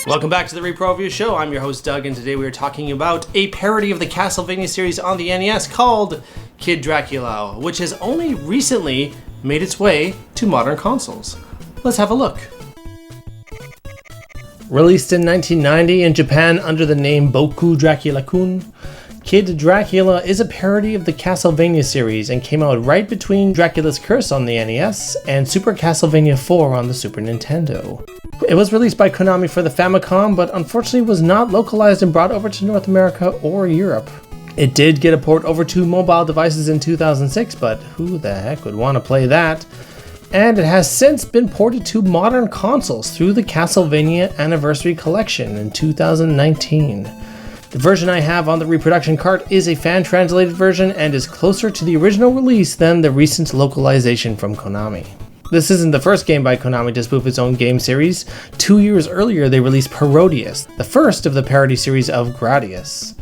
Welcome back to the Repro Review Show. I'm your host Doug, and today we are talking about a parody of the Castlevania series on the NES called Kid Dracula, which has only recently made its way to modern consoles. Let's have a look. Released in 1990 in Japan under the name Boku Dracula-kun, Kid Dracula is a parody of the Castlevania series and came out right between Dracula's Curse on the NES and Super Castlevania 4 on the Super Nintendo. It was released by Konami for the Famicom, but unfortunately was not localized and brought over to North America or Europe. It did get a port over to mobile devices in 2006, but who the heck would want to play that? And it has since been ported to modern consoles through the Castlevania Anniversary Collection in 2019. The version I have on the reproduction cart is a fan-translated version and is closer to the original release than the recent localization from Konami. This isn't the first game by Konami to spoof its own game series. 2 years earlier they released Parodius, the first of the parody series of Gradius.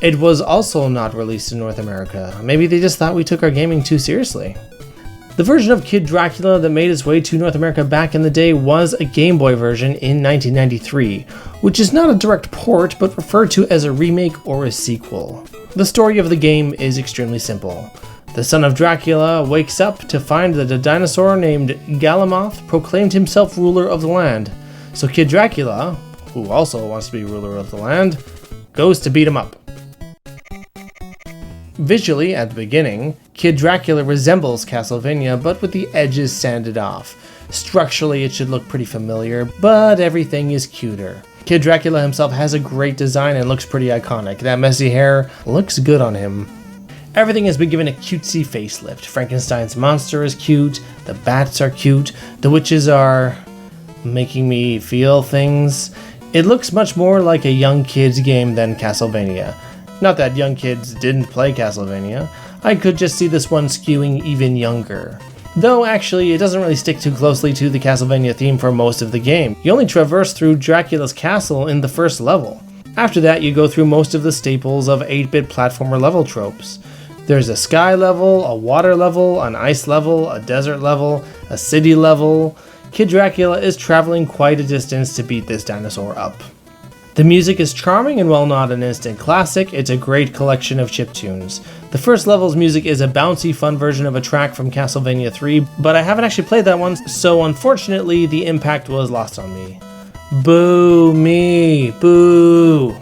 It was also not released in North America. Maybe they just thought we took our gaming too seriously. The version of Kid Dracula that made its way to North America back in the day was a Game Boy version in 1993, which is not a direct port but referred to as a remake or a sequel. The story of the game is extremely simple. The son of Dracula wakes up to find that a dinosaur named Galamoth proclaimed himself ruler of the land. So Kid Dracula, who also wants to be ruler of the land, goes to beat him up. Visually, at the beginning, Kid Dracula resembles Castlevania, but with the edges sanded off. Structurally, it should look pretty familiar, but everything is cuter. Kid Dracula himself has a great design and looks pretty iconic. That messy hair looks good on him. Everything has been given a cutesy facelift. Frankenstein's monster is cute, the bats are cute, the witches are making me feel things. It looks much more like a young kid's game than Castlevania. Not that young kids didn't play Castlevania, I could just see this one skewing even younger. Though actually it doesn't really stick too closely to the Castlevania theme for most of the game. You only traverse through Dracula's castle in the first level. After that you go through most of the staples of 8-bit platformer level tropes. There's a sky level, a water level, an ice level, a desert level, a city level. Kid Dracula is traveling quite a distance to beat this dinosaur up. The music is charming, and while not an instant classic, it's a great collection of chiptunes. The first level's music is a bouncy, fun version of a track from Castlevania 3, but I haven't actually played that one, so unfortunately the impact was lost on me. Boo me, boo!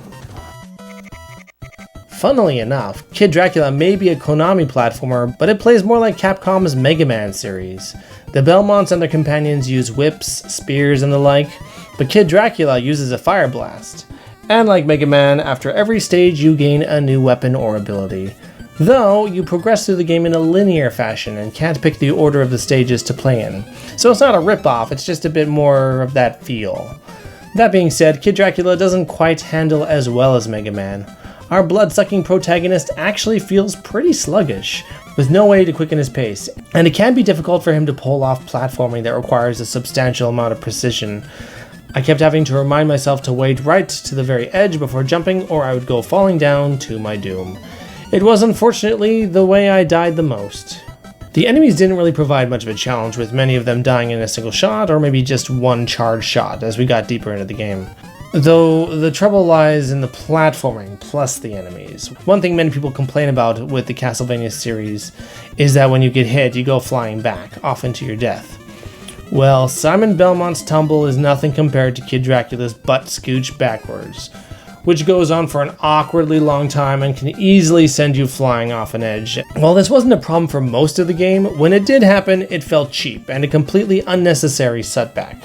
Funnily enough, Kid Dracula may be a Konami platformer, but it plays more like Capcom's Mega Man series. The Belmonts and their companions use whips, spears, and the like, but Kid Dracula uses a fire blast. And like Mega Man, after every stage you gain a new weapon or ability. Though, you progress through the game in a linear fashion and can't pick the order of the stages to play in. So it's not a rip-off, it's just a bit more of that feel. That being said, Kid Dracula doesn't quite handle as well as Mega Man. Our blood-sucking protagonist actually feels pretty sluggish, with no way to quicken his pace, and it can be difficult for him to pull off platforming that requires a substantial amount of precision. I kept having to remind myself to wade right to the very edge before jumping, or I would go falling down to my doom. It was unfortunately the way I died the most. The enemies didn't really provide much of a challenge, with many of them dying in a single shot, or maybe just one charged shot as we got deeper into the game. Though the trouble lies in the platforming plus the enemies. One thing many people complain about with the Castlevania series is that when you get hit, you go flying back, off into your death. Well, Simon Belmont's tumble is nothing compared to Kid Dracula's butt scooch backwards, which goes on for an awkwardly long time and can easily send you flying off an edge. While this wasn't a problem for most of the game, when it did happen, it felt cheap and a completely unnecessary setback.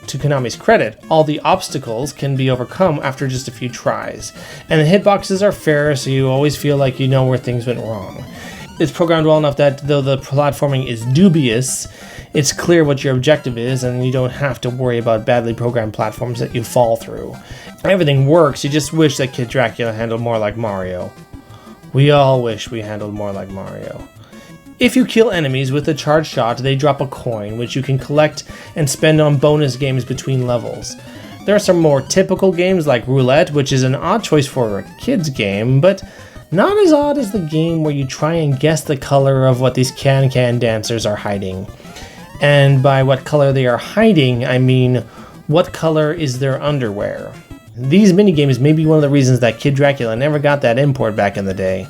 To Konami's credit, all the obstacles can be overcome after just a few tries, and the hitboxes are fair, so you always feel like you know where things went wrong. It's programmed well enough that though the platforming is dubious, it's clear what your objective is, and you don't have to worry about badly programmed platforms that you fall through. Everything works, you just wish that Kid Dracula handled more like Mario. We all wish we handled more like Mario. If you kill enemies with a charged shot, they drop a coin, which you can collect and spend on bonus games between levels. There are some more typical games like Roulette, which is an odd choice for a kid's game, but not as odd as the game where you try and guess the color of what these can-can dancers are hiding. And by what color they are hiding, I mean What color is their underwear? These minigames may be one of the reasons that Kid Dracula never got that import back in the day.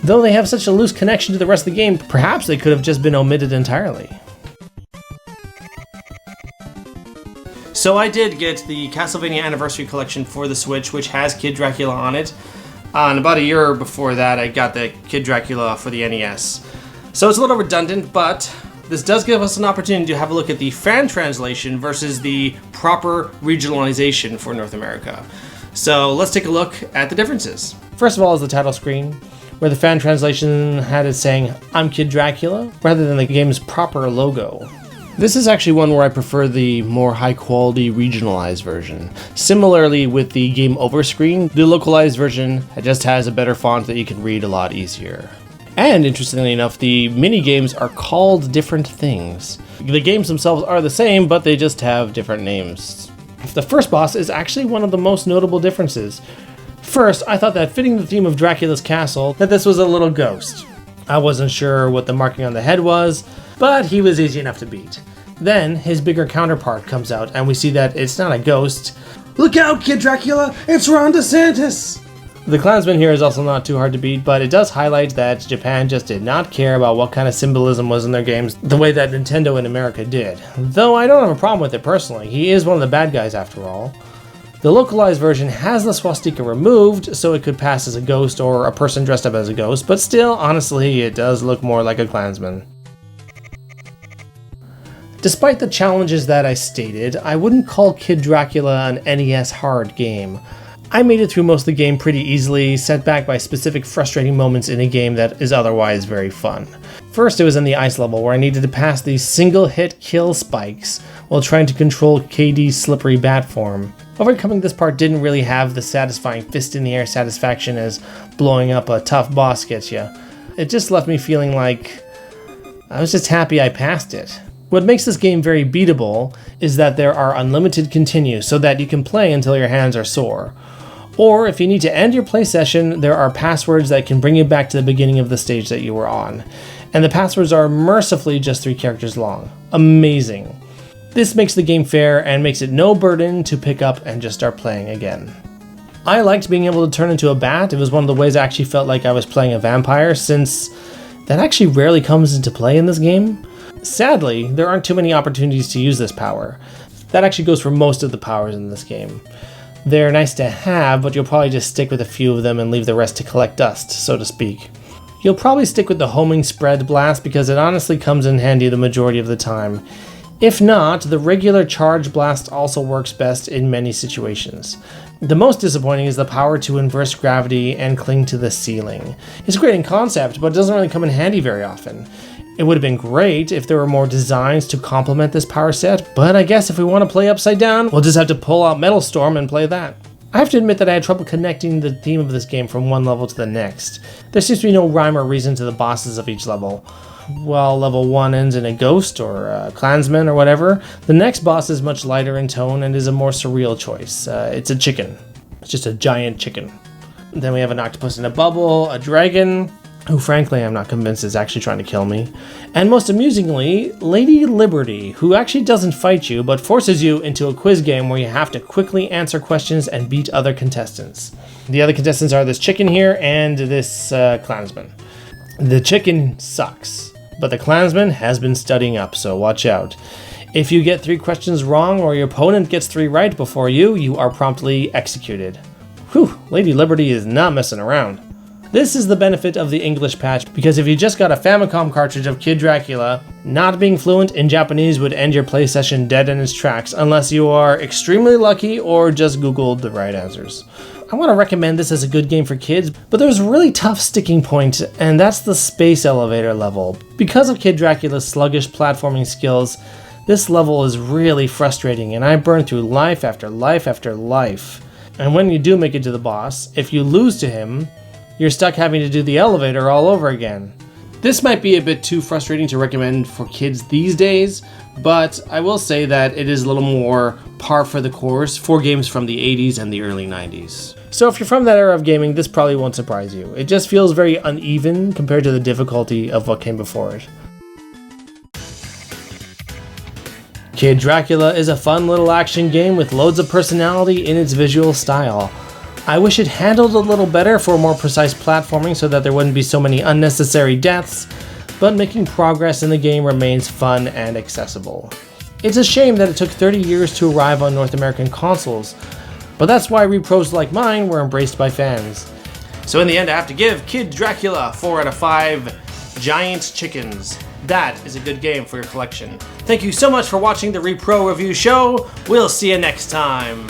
Though they have such a loose connection to the rest of the game, perhaps they could have just been omitted entirely. So I did get the Castlevania Anniversary Collection for the Switch, which has Kid Dracula on it. And about a year before that, I got the Kid Dracula for the NES. So it's a little redundant, but this does give us an opportunity to have a look at the fan translation versus the proper regionalization for North America. So let's take a look at the differences. First of all is the title screen, where the fan translation had it saying, "I'm Kid Dracula," rather than the game's proper logo. This is actually one where I prefer the more high-quality regionalized version. Similarly with the Game Over screen, the localized version just has a better font that you can read a lot easier. And interestingly enough, the mini-games are called different things. The games themselves are the same, but they just have different names. The first boss is actually one of the most notable differences. First, I thought that fitting the theme of Dracula's castle, that this was a little ghost. I wasn't sure what the marking on the head was, but he was easy enough to beat. Then, his bigger counterpart comes out, and we see that it's not a ghost. Look out, Kid Dracula! It's Ron DeSantis! The Klansman here is also not too hard to beat, but it does highlight that Japan just did not care about what kind of symbolism was in their games the way that Nintendo in America did. Though I don't have a problem with it personally, he is one of the bad guys after all. The localized version has the swastika removed, so it could pass as a ghost or a person dressed up as a ghost, but still, honestly, it does look more like a Klansman. Despite the challenges that I stated, I wouldn't call Kid Dracula an NES hard game. I made it through most of the game pretty easily, set back by specific frustrating moments in a game that is otherwise very fun. First, it was in the ice level where I needed to pass these single-hit kill spikes while trying to control KD's slippery bat form. Overcoming this part didn't really have the satisfying fist-in-the-air satisfaction as blowing up a tough boss gets you. It just left me feeling like I was just happy I passed it. What makes this game very beatable is that there are unlimited continues so that you can play until your hands are sore. Or if you need to end your play session, there are passwords that can bring you back to the beginning of the stage that you were on. And the passwords are mercifully just 3 characters long. Amazing. This makes the game fair and makes it no burden to pick up and just start playing again. I liked being able to turn into a bat. It was one of the ways I actually felt like I was playing a vampire, since that actually rarely comes into play in this game. Sadly, there aren't too many opportunities to use this power. That actually goes for most of the powers in this game. They're nice to have, but you'll probably just stick with a few of them and leave the rest to collect dust, so to speak. You'll probably stick with the homing spread blast because it honestly comes in handy the majority of the time. If not, the regular charge blast also works best in many situations. The most disappointing is the power to inverse gravity and cling to the ceiling. It's great in concept, but it doesn't really come in handy very often. It would have been great if there were more designs to complement this power set, but I guess if we want to play upside down, we'll just have to pull out Metal Storm and play that. I have to admit that I had trouble connecting the theme of this game from one level to the next. There seems to be no rhyme or reason to the bosses of each level. While level 1 ends in a ghost or a Klansman or whatever, the next boss is much lighter in tone and is a more surreal choice. It's a chicken. It's just a giant chicken. Then we have an octopus in a bubble, a dragon, who frankly I'm not convinced is actually trying to kill me, and most amusingly, Lady Liberty, who actually doesn't fight you, but forces you into a quiz game where you have to quickly answer questions and beat other contestants. The other contestants are this chicken here and this Klansman. The chicken sucks, but the Klansman has been studying up, so watch out. If you get 3 questions wrong or your opponent gets 3 right before you, you are promptly executed. Whew, Lady Liberty is not messing around. This is the benefit of the English patch, because if you just got a Famicom cartridge of Kid Dracula, not being fluent in Japanese would end your play session dead in its tracks unless you are extremely lucky or just Googled the right answers. I want to recommend this as a good game for kids, but there's a really tough sticking point, and that's the space elevator level. Because of Kid Dracula's sluggish platforming skills, this level is really frustrating, and I burned through life after life after life. And when you do make it to the boss, if you lose to him, you're stuck having to do the elevator all over again. This might be a bit too frustrating to recommend for kids these days, but I will say that it is a little more par for the course for games from the 80s and the early 90s. So if you're from that era of gaming, this probably won't surprise you. It just feels very uneven compared to the difficulty of what came before it. Kid Dracula is a fun little action game with loads of personality in its visual style. I wish it handled a little better for more precise platforming so that there wouldn't be so many unnecessary deaths, but making progress in the game remains fun and accessible. It's a shame that it took 30 years to arrive on North American consoles, but that's why repros like mine were embraced by fans. So in the end, I have to give Kid Dracula 4 out of 5 giant chickens. That is a good game for your collection. Thank you so much for watching the Repro Review Show. We'll see you next time.